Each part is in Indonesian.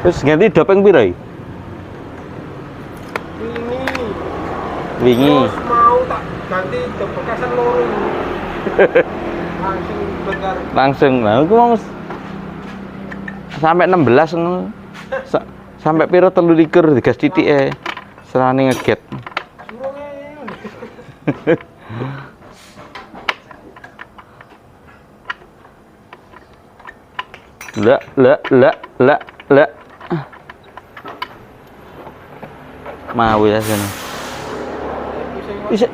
Terus ganti dopeng piro iki? Wingi. Terus mau tak ganti dop bekasan loro. Langsung bentar. Langsung. Nah, aku mau sampai 16 ngono. Sampai piro 23 digas titike. Serane ngeget. Lah. Mau ya sini.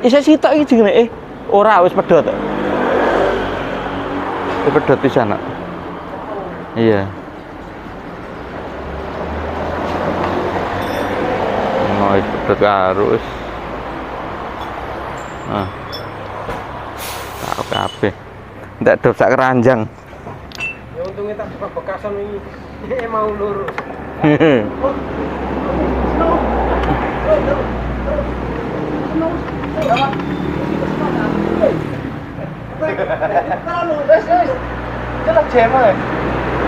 Isa sitok iki jenenge. Ora wis pedhot. Wis pedhot di sana. Iya. Mau pedhot karo wis. Ah. Tak kabeh. Ndak dop sak keranjang. Ya untungnya tak buka bekasan ini. Mau lurus.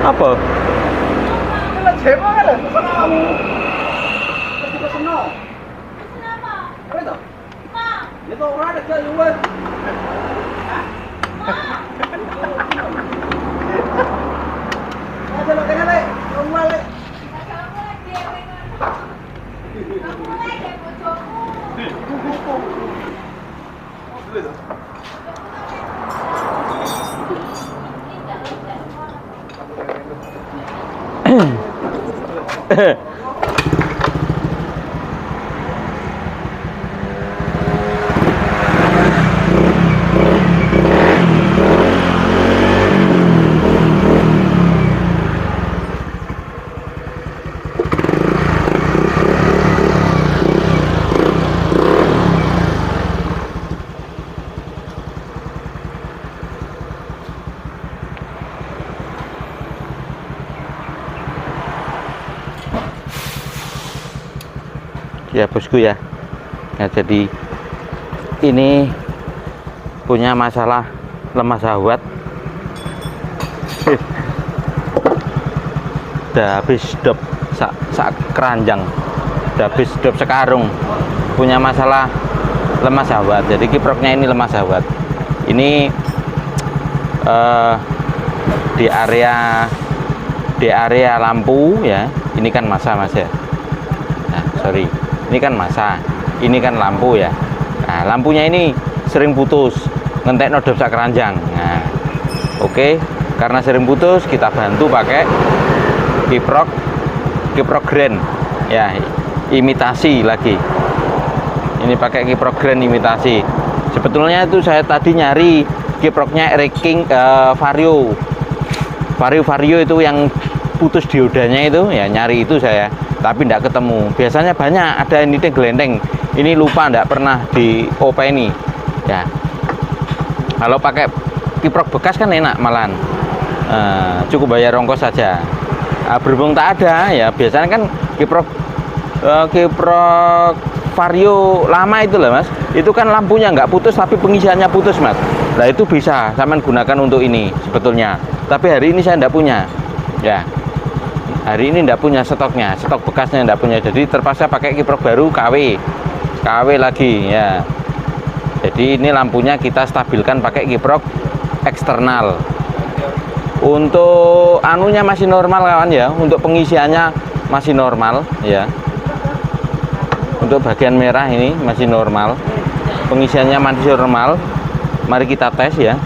Apa? Ya bosku ya. Ya jadi ini punya masalah lemah syahwat. Udah habis dop sak keranjang, udah habis dop sekarung, punya masalah lemah syahwat. Jadi kiproknya ini lemah syahwat. Ini di area lampu ya. Ini kan masa mas ya. Nah sorry. Ini kan masa, ini kan lampu ya. Nah, lampunya ini sering putus, ngentek nodop sak keranjang. Nah, oke, karena sering putus, kita bantu pakai kiprok grand, ya, imitasi lagi. Ini pakai kiprok grand imitasi. Sebetulnya itu saya tadi nyari kiproknya King Vario itu yang putus diodanya itu, ya nyari itu saya. Tapi tidak ketemu. Biasanya banyak ada ini gelendeng. Ini lupa tidak pernah di openi. Ya. Kalau pakai kiprok bekas kan enak malahan. Cukup bayar ongkos saja. Berhubung tak ada ya biasanya kan kiprok Vario lama itu lah mas. Itu kan lampunya nggak putus tapi pengisiannya putus mas. Nah itu bisa sampean gunakan untuk ini sebetulnya. Tapi hari ini saya tidak punya. Ya. Hari ini tidak punya stoknya, stok bekasnya tidak punya, jadi terpaksa pakai kiprok baru KW lagi ya. Jadi ini lampunya kita stabilkan pakai kiprok eksternal. Untuk anunya masih normal kawan ya, untuk pengisiannya masih normal ya. Untuk bagian merah ini masih normal, pengisiannya masih normal. Mari kita tes ya.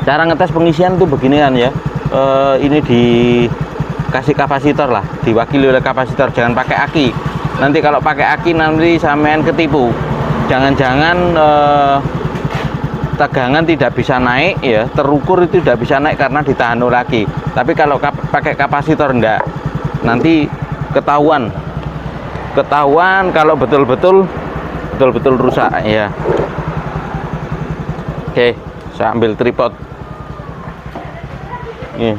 Cara ngetes pengisian tuh beginian ya. Ini kasih kapasitor lah, diwakili oleh kapasitor, jangan pakai aki. Nanti kalau pakai aki nanti sampean ketipu. Jangan-jangan tegangan tidak bisa naik ya, terukur itu tidak bisa naik karena ditahan oleh aki. Tapi kalau pakai kapasitor enggak, nanti ketahuan kalau betul-betul rusak ya. Oke, saya ambil tripod. Nih.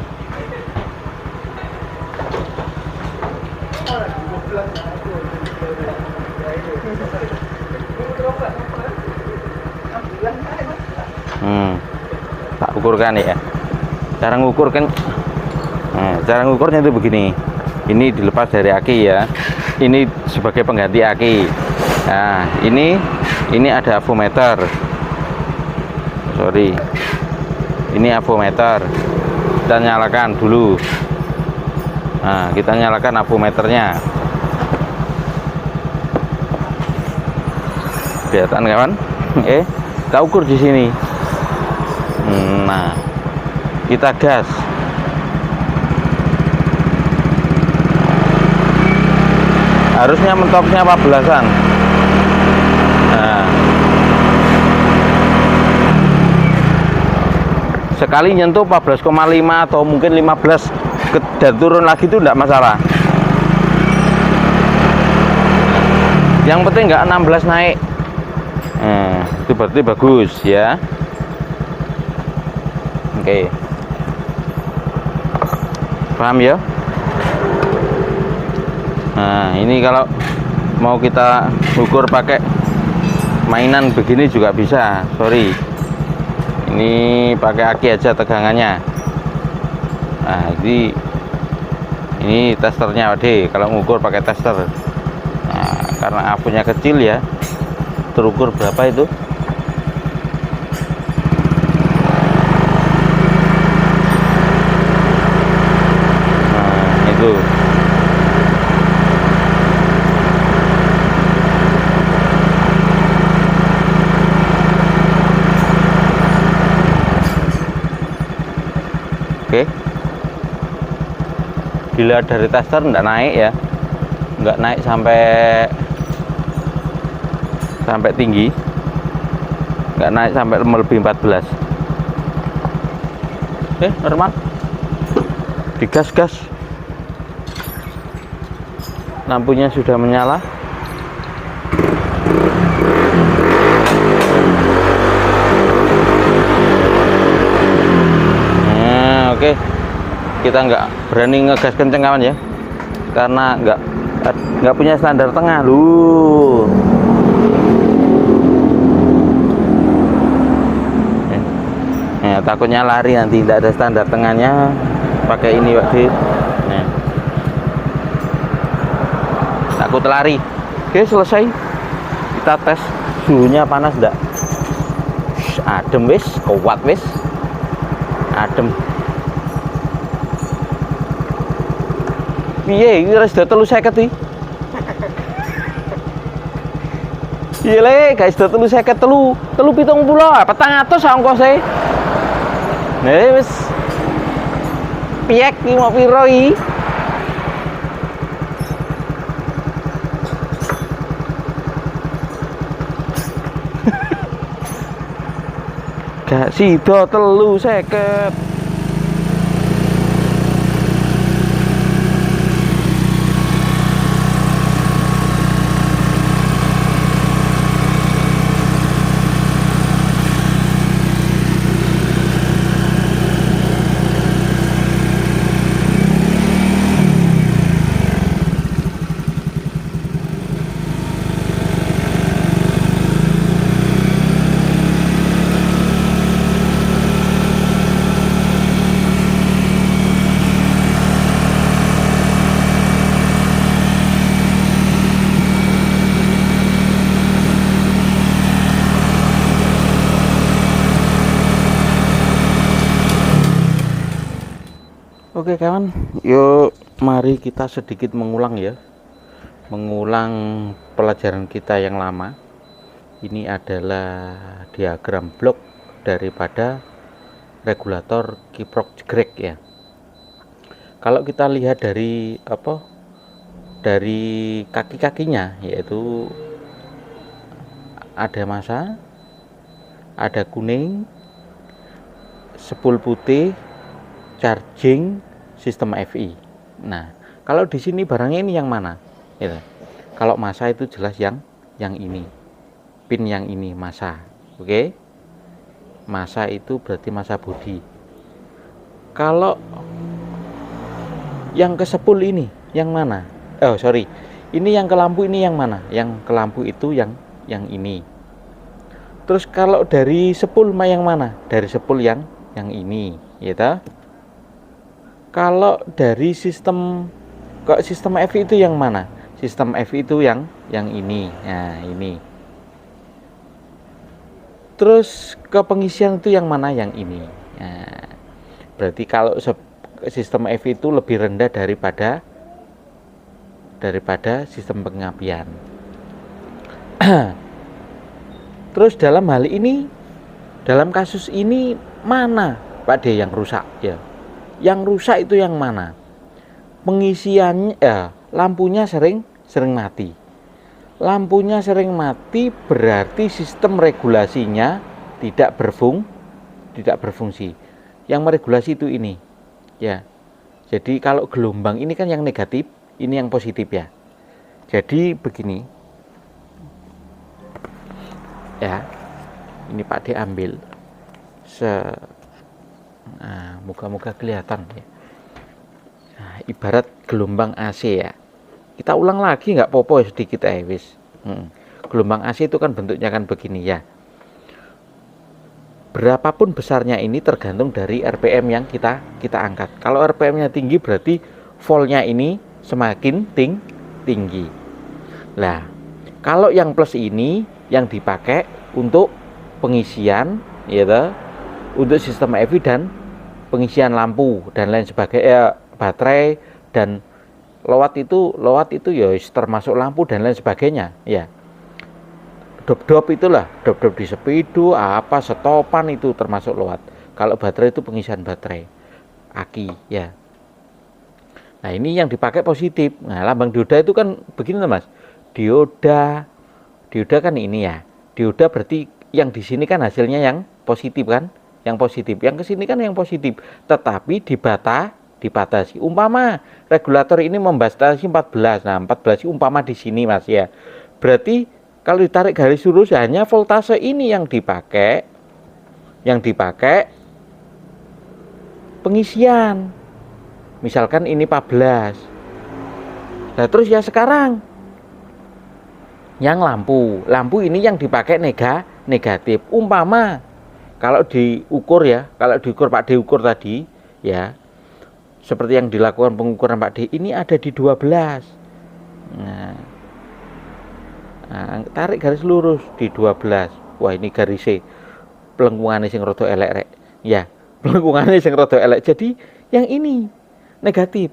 Tak ukurkan ya. Cara ngukur kan, cara ngukurnya itu begini. Ini dilepas dari aki ya. Ini sebagai pengganti aki. Nah, ini ada avometer. Sorry. Ini avometer. Kita nyalakan dulu. Nah, kita nyalakan avometernya. Kelihatan kawan? Kita ukur di sini. Nah, kita gas. Harusnya mentoknya 14-an. Nah, sekali nyentuh 14,5 atau mungkin 15 dan turun lagi itu enggak masalah. Yang penting enggak 16 naik. Itu berarti bagus ya. Oke. Paham ya? Nah, ini kalau mau kita ukur pakai mainan begini juga bisa. Sorry. Ini pakai aki aja tegangannya. Nah, ini testernya Wade. Kalau ngukur pakai tester. Nah, karena afunya kecil ya, terukur berapa itu? Nah, itu. Oke. Bila dari tester enggak naik ya, enggak naik sampai tinggi, enggak naik sampai melebihi 14. Oke, normal. Digas-gas. Lampunya sudah menyala. Oke, kita nggak berani ngegas kenceng kawan ya, karena nggak punya standar tengah lu. Takutnya lari nanti, tidak ada standar tengahnya, pakai ini waktu. Takut lari. Oke, selesai. Kita tes suhunya panas enggak? Adem wis, kuat wis, adem. Piye iki wis sudah 350 iki. Iya le, guys, sudah 350, 370, 400 ongkose. Nah, wis piek iki mau piro iki? Gak sida 350. Oke kawan, yuk mari kita sedikit mengulang ya, mengulang pelajaran kita yang lama. Ini adalah diagram blok daripada regulator kiprok jegrek ya. Kalau kita lihat dari dari kaki-kakinya, yaitu ada massa, ada kuning, spool putih, charging, sistem FI. Nah, kalau di sini barangnya ini yang mana? Gitu. Kalau massa itu jelas yang ini, pin yang ini massa. Oke, massa itu berarti massa bodi. Kalau yang ke spool ini yang mana? Oh sorry, ini yang ke lampu ini yang mana? Yang ke lampu itu yang ini. Terus kalau dari spool yang mana? Dari spool yang ini, gitu. Kalau dari sistem Kok sistem FI itu yang mana? Sistem FI itu yang ini. Nah, ini. Terus ke pengisian itu yang mana? Yang ini. Nah, berarti kalau sistem FI itu lebih rendah daripada sistem pengapian. Terus dalam hal ini, dalam kasus ini mana Pak D yang rusak ya? Yang rusak itu yang mana? Pengisiannya lampunya sering mati. Lampunya sering mati berarti sistem regulasinya tidak berfungsi. Yang meregulasi itu ini. Ya. Jadi kalau gelombang ini kan yang negatif, ini yang positif ya. Jadi begini. Ya. Ini Pak D ambil moga-moga kelihatan ya. Nah, ibarat gelombang AC ya. Kita ulang lagi nggak popo sedikit wis. Gelombang AC itu kan bentuknya kan begini ya. Berapapun besarnya ini tergantung dari RPM yang kita angkat. Kalau RPM-nya tinggi berarti voltnya ini semakin tinggi. Nah, kalau yang plus ini yang dipakai untuk pengisian ya, untuk sistem EV dan pengisian lampu dan lain sebagainya, baterai dan load itu ya termasuk lampu dan lain sebagainya ya. Dop itulah, dop di sepido, apa stopan itu termasuk load. Kalau baterai itu pengisian baterai, aki ya. Nah ini yang dipakai positif. Nah lambang dioda itu kan begini Mas. Dioda kan ini ya. Dioda berarti yang di sini kan hasilnya yang positif kan, yang positif. Yang ke sini kan yang positif. Tetapi dibatasi. Umpama regulator ini membatasi 14. Nah 14 umpama di sini Mas ya. Berarti kalau ditarik garis lurus hanya voltase ini yang dipakai pengisian. Misalkan ini 14. Nah, terus ya sekarang yang lampu ini yang dipakai negatif. Umpama kalau diukur Pak D ukur tadi ya. Seperti yang dilakukan pengukuran Pak D ini ada di 12. Nah, tarik garis lurus di 12. Wah, ini garisnya pelengkungannya sing rada elek rek. Ya, pelengkungannya sing rada elek. Jadi yang ini negatif.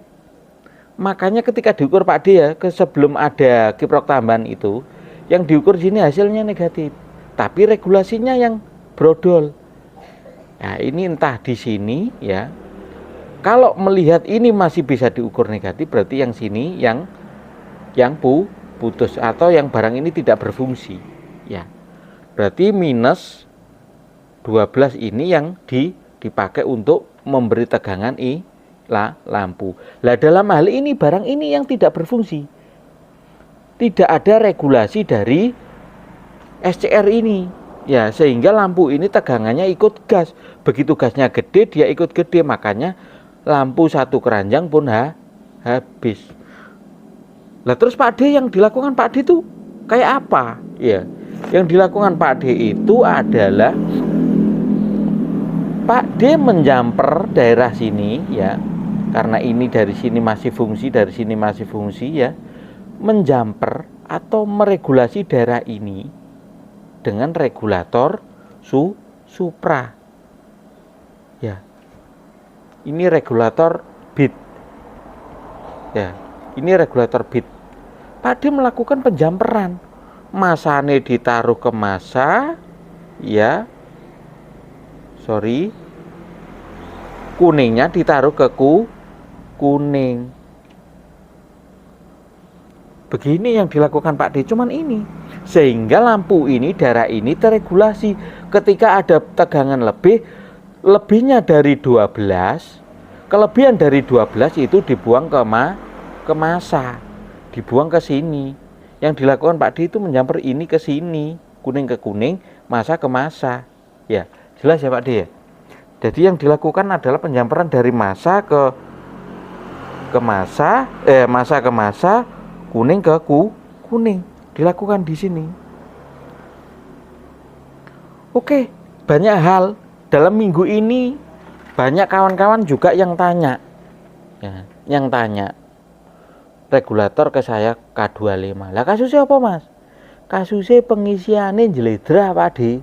Makanya ketika diukur Pak D ya, sebelum ada kiprok tambahan itu, yang diukur sini hasilnya negatif. Tapi regulasinya yang brodol. Nah, ini entah di sini ya. Kalau melihat ini masih bisa diukur negatif, berarti yang sini yang putus atau yang barang ini tidak berfungsi ya. Berarti minus 12 ini yang dipakai untuk memberi tegangan lampu. Lah dalam hal ini barang ini yang tidak berfungsi. Tidak ada regulasi dari SCR ini ya, sehingga lampu ini tegangannya ikut gas. Begitu gasnya gede dia ikut gede, makanya lampu satu keranjang pun habis. Lah terus Pak D yang dilakukan Pak D itu kayak apa? Ya, yang dilakukan Pak D itu adalah Pak D menjamper daerah sini ya. Karena ini dari sini masih fungsi, dari sini masih fungsi ya. Menjamper atau meregulasi daerah ini dengan regulator supra. Ya. Ini regulator bit. Ya, ini regulator bit. Pak D melakukan penjamperan. Masanya ditaruh ke masa, ya. Kuningnya ditaruh ke kuning. Begini yang dilakukan Pak D, cuman ini. Sehingga lampu ini, daerah ini terregulasi. Ketika ada tegangan lebihnya dari 12, kelebihan dari 12 itu dibuang ke masa. Dibuang ke sini. Yang dilakukan Pak D itu menjamper ini ke sini, kuning ke kuning, masa ke masa. Ya, jelas ya Pak D ya. Jadi yang dilakukan adalah penjamperan dari masa ke masa, masa ke masa, kuning ke kuning. Dilakukan di sini. Oke, banyak hal dalam minggu ini banyak kawan-kawan juga yang tanya. Ya, yang tanya. regulator ke saya K25. Lah kasusnya apa Mas? Kasusnya pengisiannya jeledrah Pak D,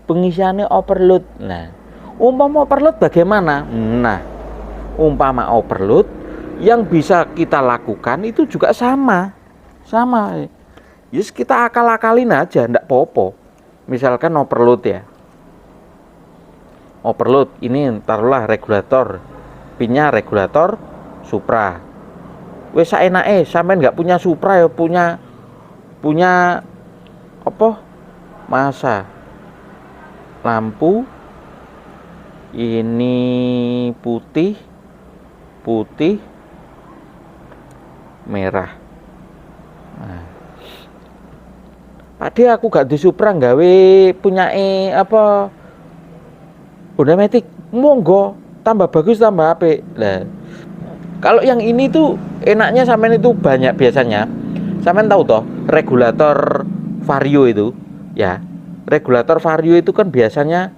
pengisiannya overload. Nah, umpama overload bagaimana? Nah, umpama overload yang bisa kita lakukan itu juga sama. Yes, kita akal-akalin aja, ndak popo. Misalkan overload ya. Overload ini taruhlah regulator, pinnya regulator Supra. Wes saenake sampean nggak punya Supra ya punya apa? Masa. Lampu ini putih merah. Nah. Pak dia aku gak di Supra gawe punya apa Honda Matic, monggo tambah bagus tambah apik. Lah kalau yang ini tuh enaknya sampean itu banyak biasanya. Sampean tahu toh regulator vario itu ya. Regulator vario itu kan biasanya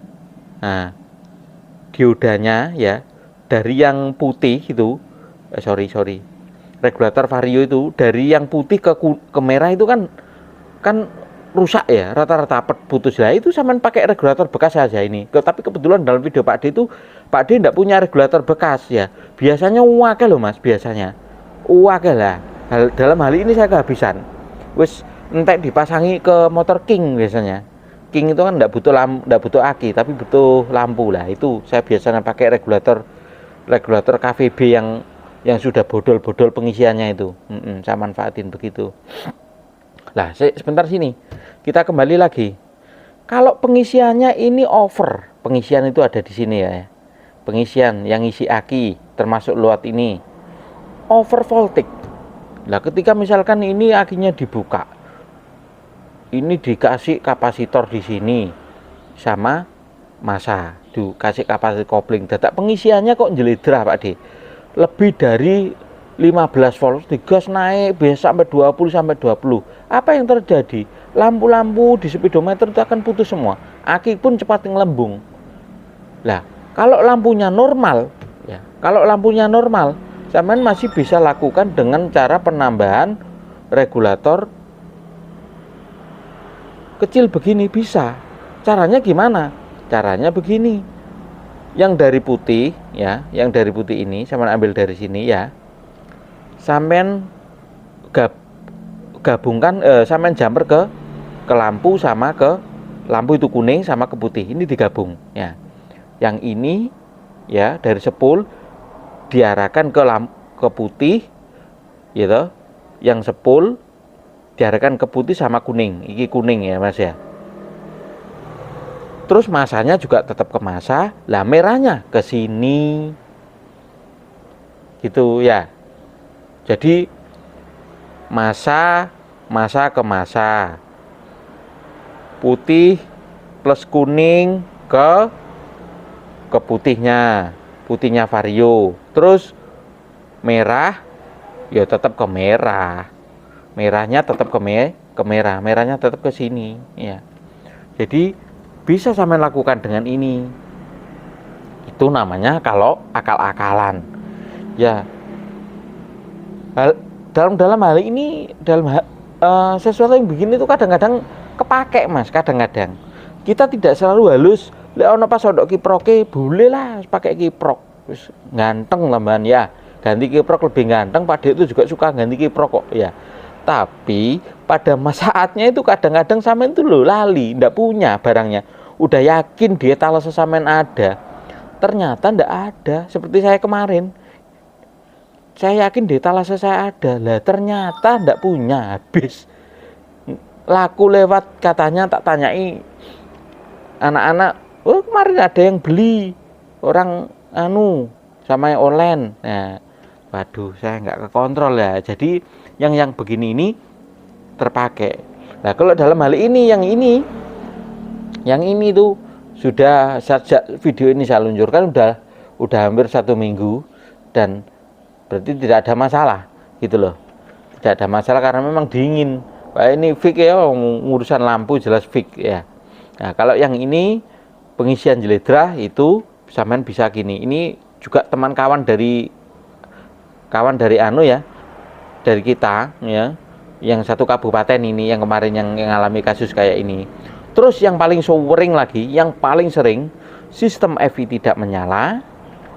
nah diodanya ya dari yang putih itu sorry regulator vario itu dari yang putih ke merah itu kan rusak ya, rata-rata putus. Lah itu sampean pakai regulator bekas saja ini. Tapi kebetulan dalam video Pak D itu Pak D enggak punya regulator bekas ya. Biasanya uake loh Mas, biasanya. Uake lah. Dalam hal ini saya kehabisan. Wis entek dipasangi ke motor King biasanya. King itu kan enggak butuh aki, tapi butuh lampu lah. Itu saya biasanya pakai regulator KVB yang sudah bodol-bodol pengisiannya itu. Saya manfaatin begitu. Lah, sebentar sini. Kita kembali lagi. Kalau pengisiannya ini over, pengisian itu ada di sini ya. Pengisian yang isi aki termasuk load ini over voltage. Lah, ketika misalkan ini akinya dibuka. Ini dikasih kapasitor di sini sama masa. Dikasih kapasitor kopling. Dadak pengisiannya kok jeledrah Pak D. Lebih dari 15 volt, digas naik biasa sampai 20. Apa yang terjadi? Lampu-lampu di speedometer itu akan putus semua. Aki pun cepat ngelembung. Lah, kalau lampunya normal, ya, sampean masih bisa lakukan dengan cara penambahan regulator kecil begini bisa. Caranya gimana? Caranya begini. Yang dari putih ini sampean ambil dari sini ya. Sampean gabungkan sampean jumper ke lampu sama ke lampu itu kuning sama ke putih, ini digabung ya. Yang ini ya dari sepul diarahkan ke putih gitu. Yang sepul diarahkan ke putih sama kuning. Iki kuning ya Mas ya. Terus masanya juga tetap ke masa, lah merahnya ke sini gitu ya. Jadi masa ke masa, putih plus kuning ke putihnya vario, terus merah ya tetap ke merah, merahnya tetap ke merah, merahnya tetap ke sini ya. Jadi bisa sampai lakukan dengan ini. Itu namanya kalau akal-akalan ya. Dalam hal ini sesuatu yang begini itu kadang-kadang kepake Mas, kadang-kadang kita tidak selalu halus. Lek ono pas odok kiproke boleh lah pakai kiprok, wis ganteng lamban ya, ganti kiprok lebih ganteng. Pak D itu juga suka ganti kiprok kok ya. Tapi pada saatnya itu kadang-kadang sampean itu loh lali, ndak punya barangnya. Udah yakin di etalase sampean ada, ternyata ndak ada. Seperti saya kemarin. Saya yakin di etalase saya ada, lah ternyata ndak punya, habis. Laku lewat katanya, tak tanyai anak-anak, oh kemarin ada yang beli, orang sama yang online. Nah, waduh, saya nggak kekontrol ya. Jadi yang begini ini terpakai. Nah, kalau dalam hal ini yang ini tuh sudah sejak video ini saya luncurkan udah hampir 1 minggu dan berarti tidak ada masalah gitu loh. Tidak ada masalah karena memang dingin. Wah, ini fix ya, urusan lampu jelas fix ya. Nah, kalau yang ini pengisian jeledrah itu sampean bisa gini. Ini juga kawan dari ya. dari kita ya, yang satu kabupaten ini yang kemarin yang mengalami kasus kayak ini. Terus yang paling sering lagi, yang paling sering sistem EV tidak menyala,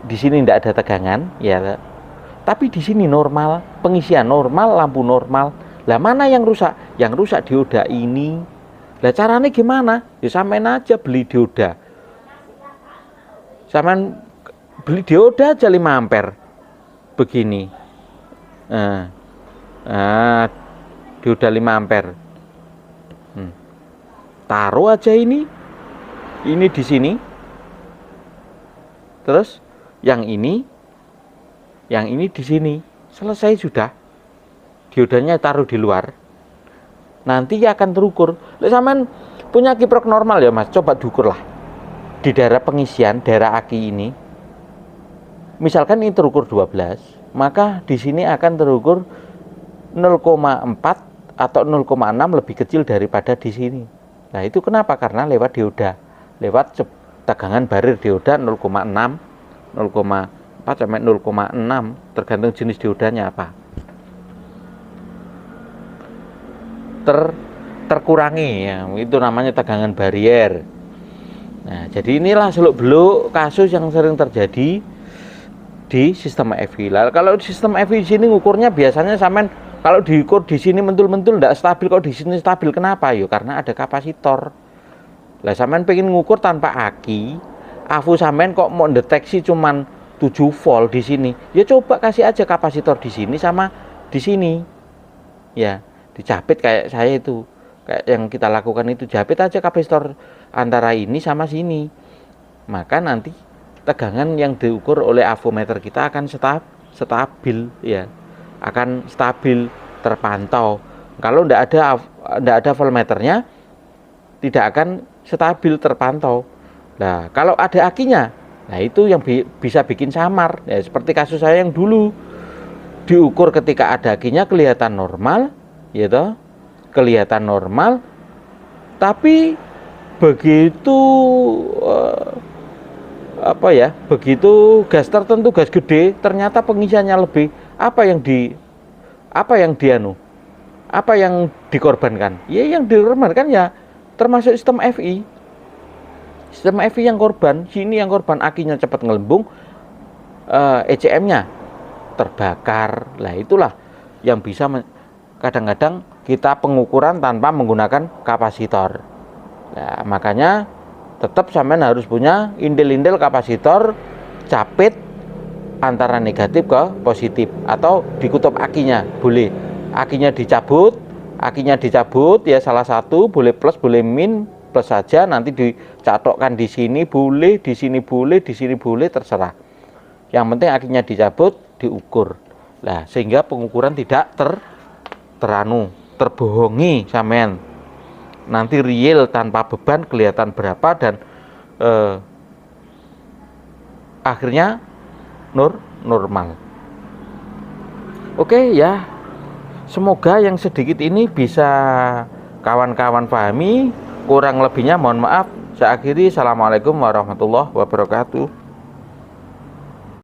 di sini tidak ada tegangan ya. Tapi di sini normal, pengisian normal, lampu normal. Lah mana yang rusak? Yang rusak dioda ini. Lah caranya gimana? Ya samain aja beli dioda. Samain beli dioda aja 5 ampere. Begini. Dioda 5 ampere. Taruh aja ini di sini. Terus yang ini di sini. Selesai sudah. Diodanya taruh di luar. Nanti akan terukur. Lek sampean punya kiprok normal ya Mas, coba diukur lah. Di daerah pengisian, daerah aki ini. Misalkan ini terukur 12, maka di sini akan terukur 0,4 atau 0,6 lebih kecil daripada di sini. Nah, itu kenapa? Karena lewat dioda. Lewat tegangan barir dioda 0,6, 0,4 sampai 0,6 tergantung jenis diodanya apa. Terkurangi ya, itu namanya tegangan barrier. Nah, jadi inilah seluk-beluk kasus yang sering terjadi di sistem EV. Lah kalau sistem EV di sini ngukurnya biasanya sampean kalau diukur di sini mentul-mentul tidak stabil, kok di sini stabil. Kenapa? Yo karena ada kapasitor. Lah sampean pengen ngukur tanpa aki, AFU sampean kok mau deteksi cuman 7 volt di sini. Ya coba kasih aja kapasitor di sini sama di sini. Ya, dijapit kayak saya itu. Kayak yang kita lakukan itu, jahit aja kapasitor antara ini sama sini. Maka nanti tegangan yang diukur oleh avometer kita akan stabil ya. Akan stabil, terpantau. Kalau tidak ada voltmeternya tidak akan stabil, terpantau. Nah, kalau ada akinya, nah itu yang bisa bikin samar. Ya, seperti kasus saya yang dulu diukur ketika ada akinya kelihatan normal, ya toh, kelihatan normal, tapi begitu begitu gas tertentu, gas gede, ternyata pengisiannya lebih. Apa yang dikorbankan? Ya yang dikorbankan ya termasuk sistem FI. Sistem FI yang korban, sini yang korban akinya cepat ngelembung, ECM-nya terbakar. Lah itulah yang bisa kadang-kadang kita pengukuran tanpa menggunakan kapasitor. Nah, makanya tetap sampean harus punya indel-indel kapasitor capit antara negatif ke positif atau dikutup akinya boleh. Akinya dicabut ya salah satu, boleh plus boleh min, plus saja nanti dicatokkan di sini boleh, di sini boleh, di sini boleh, terserah. Yang penting akinya dicabut, diukur. Nah, sehingga pengukuran tidak terbohongi sampean. Nanti real tanpa beban kelihatan berapa dan akhirnya normal. Oke ya. Semoga yang sedikit ini bisa kawan-kawan pahami. Kurang lebihnya mohon maaf. Saya akhiri. Assalamualaikum warahmatullahi wabarakatuh.